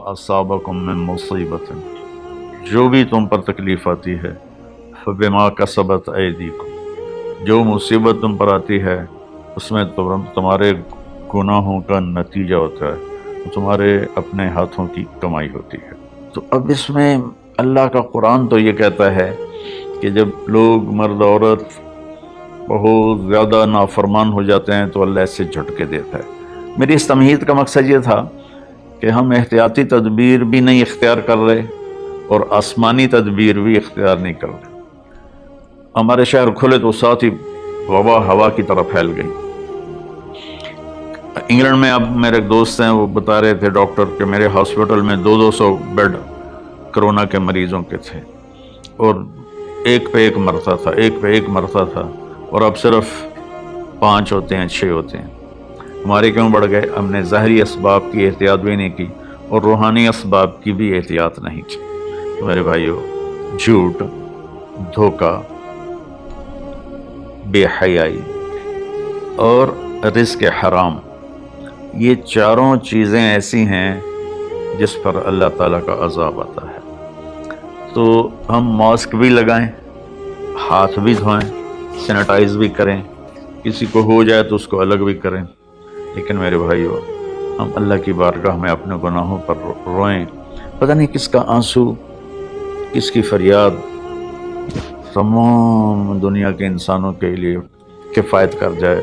असाबकुम मिन मुसीबतिन, जो भी तुम पर तकलीफ़ आती है, फबिमा कसबत ऐदीकुम, जो मुसीबत तुम पर आती है उसमें तुम्हारे गुनाहों का नतीजा होता है, तुम्हारे अपने हाथों की कमाई होती है। तो अब इसमें अल्लाह का कुरान तो ये कहता है कि जब लोग मर्द औरत बहुत ज़्यादा नाफरमान हो जाते हैं तो अल्लाह इससे झटके देता है। मेरी इस तमहीद का मकसद ये था कि हम एहतियाती तदबीर भी नहीं इख्तियार कर रहे और आसमानी तदबीर भी इख्तियार नहीं कर रहे। हमारे शहर खुले तो साथ ही वबा हवा की तरफ फैल गई। इंग्लैंड में अब मेरे एक दोस्त हैं, वो बता रहे थे डॉक्टर कि मेरे हॉस्पिटल में 200 बेड कोरोना के मरीजों के थे और एक पे एक मरता था, एक पे एक मरता था, और अब सिर्फ 5 होते हैं, 6 होते हैं। हमारे क्यों बढ़ गए? हमने ज़ाहरी असबाब की एहतियात भी नहीं की और रूहानी असबाब की भी एहतियात नहीं की। तो मेरे भाइयों, झूठ, धोखा, बेहयाई और रिज़्क़ हराम, ये चारों चीज़ें ऐसी हैं जिस पर अल्लाह ताला का अज़ाब आता है। तो हम मास्क भी लगाएं, हाथ भी धोएं, सैनिटाइज भी करें, किसी को हो जाए तो उसको अलग भी करें, लेकिन मेरे भाइयों, हम अल्लाह की बारगाह में अपने गुनाहों पर रोएं। पता नहीं किसका आंसू, किसकी फरियाद तमाम दुनिया के इंसानों के लिए किफ़ायत कर जाए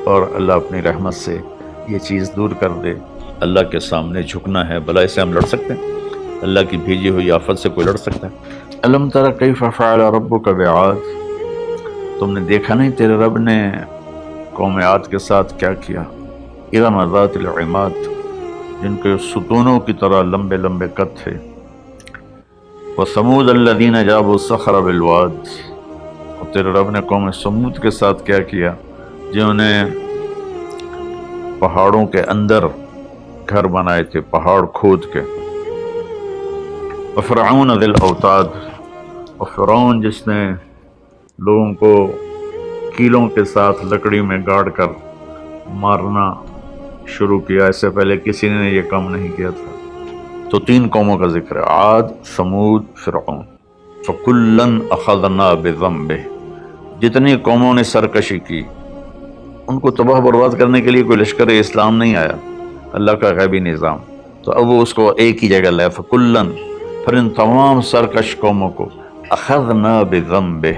और अल्लाह अपनी रहमत से ये चीज़ दूर कर दे। अल्लाह के सामने झुकना है, भला इससे हम लड़ सकते हैं? अल्लाह की भेजी हुई आफत से कोई लड़ सकता है? अलम तरा कैफ़ फ़अल रब्बुका बिआद, तुमने देखा नहीं तेरे रब ने कौम आद के साथ क्या किया? इरम ज़ातिल इमाद, जिनके सुतूनों की तरह लंबे लंबे कद थे। व समूद अल्लज़ीना जाबु सख़र बिलवाद, और तेरे रब ने कौम समूद के साथ क्या किया? जिन्होंने पहाड़ों के अंदर घर बनाए थे, पहाड़ खोद के। और फ़िरऔन ज़िल औताद, और फ़िरऔन जिसने लोगों को कीलों के साथ लकड़ी में गाड़ कर मारना शुरू किया, इससे पहले किसी ने ये काम नहीं किया था। तो 3 कौमों का जिक्र है, आद, समूद, फ़िरऔन। फ़कुल्लन अख़ज़ना बिज़म्बिह, जितनी कौमों ने सरकशी की उनको तबाह बर्बाद करने के लिए कोई लश्कर इस्लाम नहीं आया, अल्लाह का गैबी निज़ाम। तो अब वो उसको एक ही जगह लाया, फ़कुल्लन, फिर इन तमाम सरकश कौमों को अख़ज़ना बिज़म्बिह,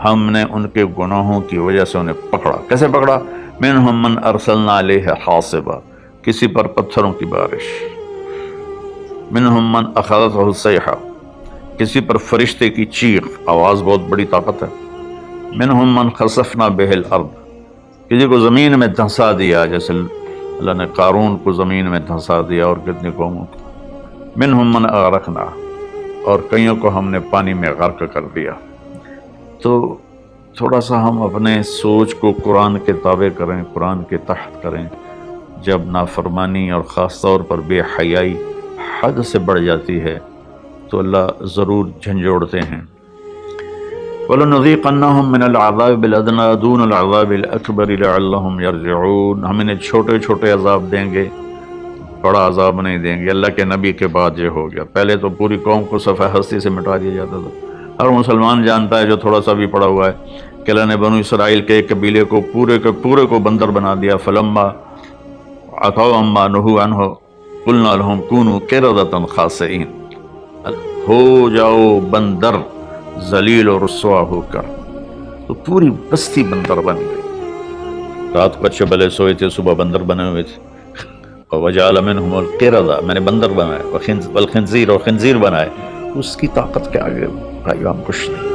हमने उनके गुनाहों की वजह से उन्हें पकड़ा। कैसे पकड़ा? मिनहुम मन अरसलना अलैहि हासिबा, किसी पर पत्थरों की बारिश। मिनहुम मन अख़ज़तहु सयहा, किसी पर फरिश्ते की चीख, आवाज़ बहुत बड़ी ताकत है। मिनहुम मन खसफना बिहिल अर्द, किसी को ज़मीन में धंसा दिया, जैसे अल्लाह ने कारून को ज़मीन में धंसा दिया, और कितनी कौमों को। मिनहुम मन अग़रक़ना, और कईयों को हमने पानी में गर्क कर दिया। तो थोड़ा सा हम अपने सोच को कुरान के ताबे करें, कुरान के तहत करें। जब नाफरमानी और ख़ास तौर पर बेहयाई हद से बढ़ जाती है तो अल्लाह ज़रूर झंझोड़ते हैं। वलनुज़ीक़न्नहुम मिनल अज़ाबिल अदना दूनल अज़ाबिल अकबर लअल्लहुम यरजिऊन, हम इन्हें छोटे छोटे अज़ाब देंगे, बड़ा अज़ाब नहीं देंगे। अल्लाह के नबी के बाद ये हो गया। पहले तो पूरी कौम को सफ़े हस्ती से मिटा दिया जाता था। हर मुसलमान जानता है जो थोड़ा सा भी पड़ा हुआ है कि अल्लाह ने बनु इसराइल के एक कबीले को पूरे के पूरे को बंदर बना दिया। फलम्मा अतौ अम्मा नुहु अन्हु कुल्ना लहुम कूनू क़िरदतन ख़ासिईन, हो जाओ बंदर जलील और रुस्वा होकर। तो पूरी बस्ती बंदर बन गई। रात को अच्छे भले सोए थे, सुबह बंदर बने हुए थे। और वजअल मिनहुमुल क़िरदा, मैंने बंदर बनाए, वल खिंज़ीर, और खिंज़ीर बनाए। उसकी ताकत के आगे भाई हम कुछ नहीं।